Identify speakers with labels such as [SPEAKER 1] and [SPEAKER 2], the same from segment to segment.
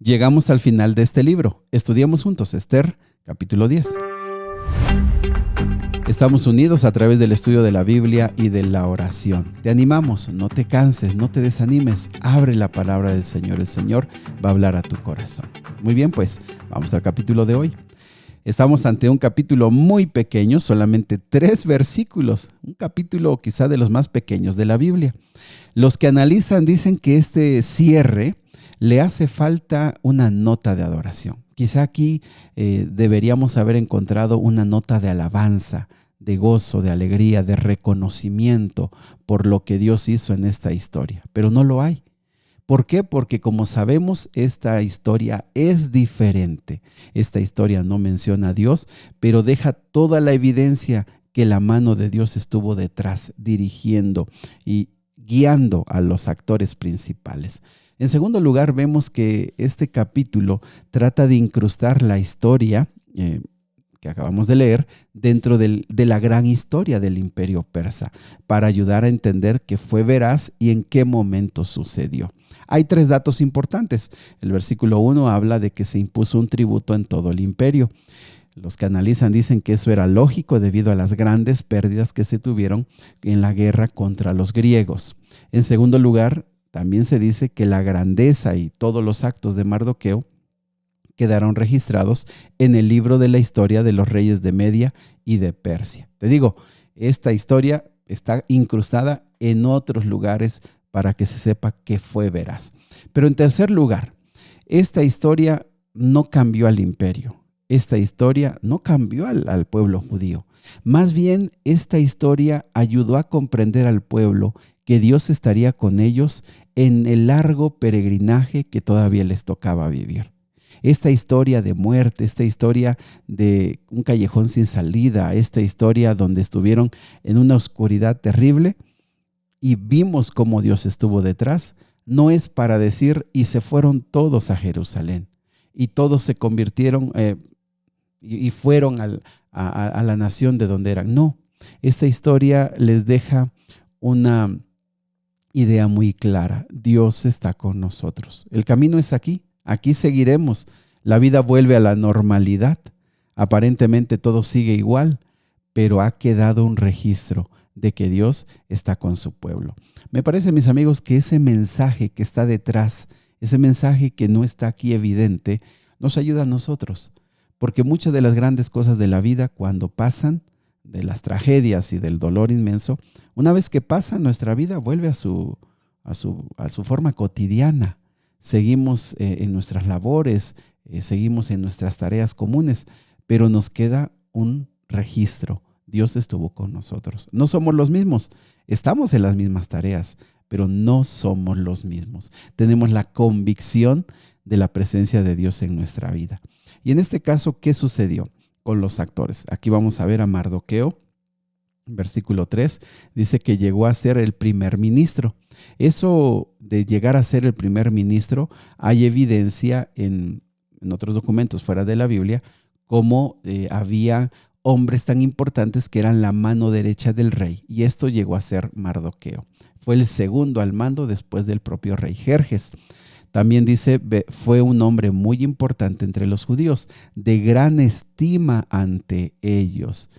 [SPEAKER 1] Llegamos al final de este libro. Estudiamos juntos Esther, capítulo 10. Estamos unidos a través del estudio de la Biblia y de la oración. Te animamos, no te canses, no te desanimes. Abre la palabra del Señor. El Señor va a hablar a tu corazón. Muy bien, pues vamos al capítulo de hoy. Estamos ante un capítulo muy pequeño, solamente 3 versículos. Un capítulo quizá de los más pequeños de la Biblia. Los que analizan dicen que este cierre le hace falta una nota de adoración. Quizá aquí deberíamos haber encontrado una nota de alabanza, de gozo, de alegría, de reconocimiento por lo que Dios hizo en esta historia, pero no lo hay. ¿Por qué? Porque como sabemos, esta historia es diferente. Esta historia no menciona a Dios, pero deja toda la evidencia que la mano de Dios estuvo detrás, dirigiendo y guiando a los actores principales. En segundo lugar, vemos que este capítulo trata de incrustar la historia que acabamos de leer dentro de la gran historia del Imperio Persa para ayudar a entender qué fue veraz y en qué momento sucedió. Hay 3 datos importantes. El versículo 1 habla de que se impuso un tributo en todo el imperio. Los que analizan dicen que eso era lógico debido a las grandes pérdidas que se tuvieron en la guerra contra los griegos. En segundo lugar, también se dice que la grandeza y todos los actos de Mardoqueo quedaron registrados en el libro de la historia de los reyes de Media y de Persia. Te digo, esta historia está incrustada en otros lugares para que se sepa que fue veraz. Pero en tercer lugar, esta historia no cambió al imperio. Esta historia no cambió al pueblo judío. Más bien, esta historia ayudó a comprender al pueblo que Dios estaría con ellos en el largo peregrinaje que todavía les tocaba vivir. Esta historia de muerte, esta historia de un callejón sin salida, esta historia donde estuvieron en una oscuridad terrible y vimos cómo Dios estuvo detrás, no es para decir y se fueron todos a Jerusalén y todos se convirtieron y fueron a la nación de donde eran. No, esta historia les deja una idea muy clara. Dios está con nosotros. El camino es aquí. Aquí seguiremos. La vida vuelve a la normalidad. Aparentemente todo sigue igual, pero ha quedado un registro de que Dios está con su pueblo. Me parece, mis amigos, que ese mensaje que está detrás, ese mensaje que no está aquí evidente, nos ayuda a nosotros. Porque muchas de las grandes cosas de la vida, cuando pasan, de las tragedias y del dolor inmenso, una vez que pasa, nuestra vida vuelve a su forma cotidiana. Seguimos en nuestras labores, seguimos en nuestras tareas comunes, pero nos queda un registro. Dios estuvo con nosotros. No somos los mismos, estamos en las mismas tareas, pero no somos los mismos. Tenemos la convicción de la presencia de Dios en nuestra vida. Y en este caso, ¿qué sucedió con los actores? Aquí vamos a ver a Mardoqueo. Versículo 3 dice que llegó a ser el primer ministro. Eso de llegar a ser el primer ministro, hay evidencia en otros documentos fuera de la Biblia, como había hombres tan importantes que eran la mano derecha del rey, y esto llegó a ser Mardoqueo. Fue el segundo al mando después del propio rey Jerjes. También dice, fue un hombre muy importante entre los judíos, de gran estima ante ellos.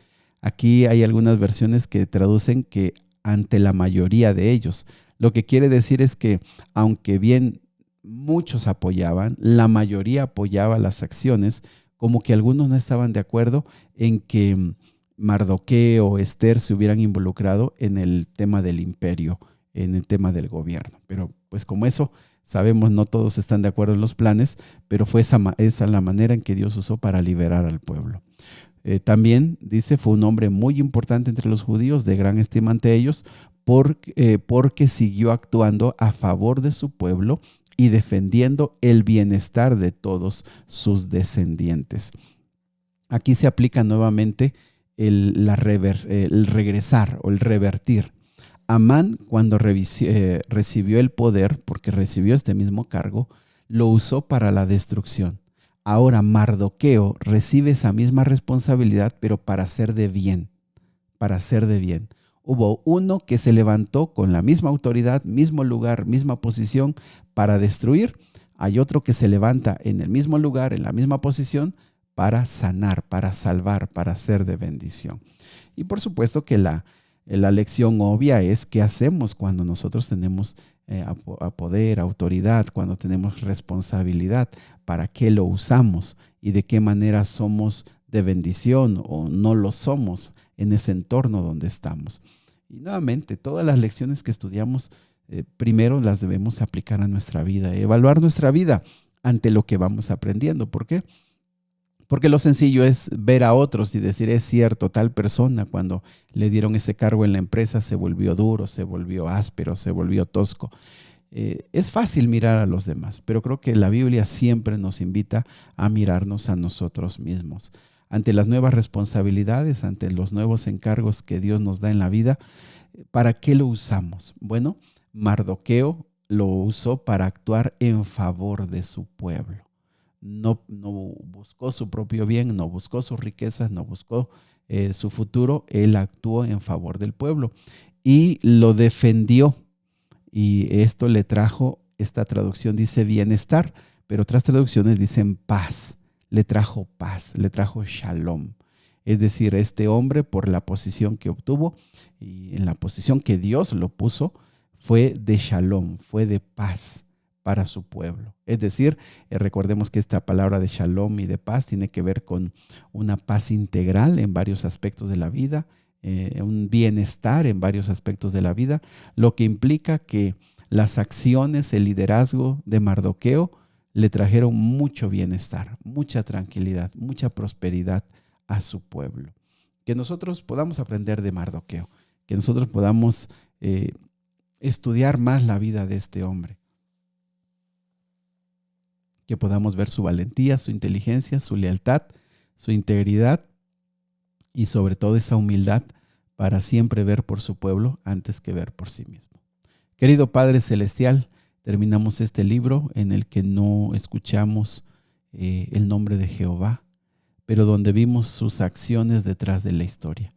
[SPEAKER 1] Aquí hay algunas versiones que traducen que ante la mayoría de ellos. Lo que quiere decir es que, aunque bien muchos apoyaban, la mayoría apoyaba las acciones, como que algunos no estaban de acuerdo en que Mardoqueo o Esther se hubieran involucrado en el tema del imperio, en el tema del gobierno. Pero pues como eso, sabemos, no todos están de acuerdo en los planes, pero fue esa la manera en que Dios usó para liberar al pueblo. También dice, fue un hombre muy importante entre los judíos, de gran estima ante ellos, porque siguió actuando a favor de su pueblo y defendiendo el bienestar de todos sus descendientes. Aquí se aplica nuevamente el regresar o el revertir. Amán, cuando recibió el poder, porque recibió este mismo cargo, lo usó para la destrucción. Ahora Mardoqueo recibe esa misma responsabilidad, pero para hacer de bien, para hacer de bien. Hubo uno que se levantó con la misma autoridad, mismo lugar, misma posición para destruir. Hay otro que se levanta en el mismo lugar, en la misma posición, para sanar, para salvar, para ser de bendición. Y por supuesto que la lección obvia es qué hacemos cuando nosotros tenemos poder, autoridad, cuando tenemos responsabilidad, para qué lo usamos y de qué manera somos de bendición o no lo somos en ese entorno donde estamos. Y nuevamente, todas las lecciones que estudiamos, primero las debemos aplicar a nuestra vida, evaluar nuestra vida ante lo que vamos aprendiendo. ¿Por qué? Porque lo sencillo es ver a otros y decir, es cierto, tal persona cuando le dieron ese cargo en la empresa se volvió duro, se volvió áspero, se volvió tosco. Es fácil mirar a los demás, pero creo que la Biblia siempre nos invita a mirarnos a nosotros mismos. Ante las nuevas responsabilidades, ante los nuevos encargos que Dios nos da en la vida, ¿para qué lo usamos? Bueno, Mardoqueo lo usó para actuar en favor de su pueblo. No buscó su propio bien, no buscó sus riquezas, no buscó su futuro. Él actuó en favor del pueblo y lo defendió. Y esto le trajo, esta traducción dice bienestar, pero otras traducciones dicen paz. Le trajo paz, le trajo shalom. Es decir, este hombre, por la posición que obtuvo y en la posición que Dios lo puso, fue de shalom, fue de paz para su pueblo. Es decir, recordemos que esta palabra de shalom y de paz tiene que ver con una paz integral en varios aspectos de la vida, un bienestar en varios aspectos de la vida, lo que implica que las acciones, el liderazgo de Mardoqueo le trajeron mucho bienestar, mucha tranquilidad, mucha prosperidad a su pueblo. Que nosotros podamos aprender de Mardoqueo, que nosotros podamos estudiar más la vida de este hombre, que podamos ver su valentía, su inteligencia, su lealtad, su integridad y sobre todo esa humildad para siempre ver por su pueblo antes que ver por sí mismo. Querido Padre Celestial, terminamos este libro en el que no escuchamos el nombre de Jehová, pero donde vimos sus acciones detrás de la historia.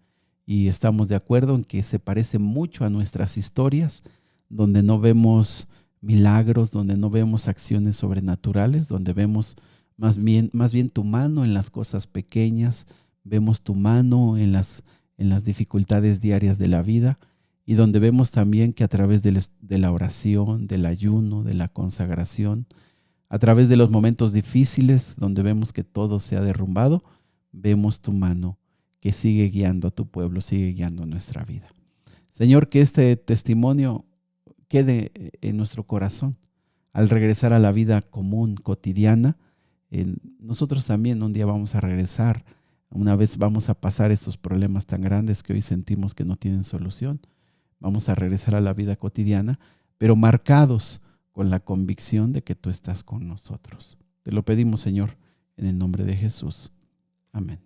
[SPEAKER 1] Y estamos de acuerdo en que se parece mucho a nuestras historias, donde no vemos milagros, donde no vemos acciones sobrenaturales, donde vemos más bien tu mano en las cosas pequeñas, vemos tu mano en las dificultades diarias de la vida y donde vemos también que a través de la oración, del ayuno, de la consagración, a través de los momentos difíciles donde vemos que todo se ha derrumbado, vemos tu mano que sigue guiando a tu pueblo, sigue guiando nuestra vida. Señor, que este testimonio quede en nuestro corazón. Al regresar a la vida común, cotidiana, nosotros también un día vamos a regresar. Una vez vamos a pasar estos problemas tan grandes que hoy sentimos que no tienen solución. Vamos a regresar a la vida cotidiana, pero marcados con la convicción de que tú estás con nosotros. Te lo pedimos, Señor, en el nombre de Jesús. Amén.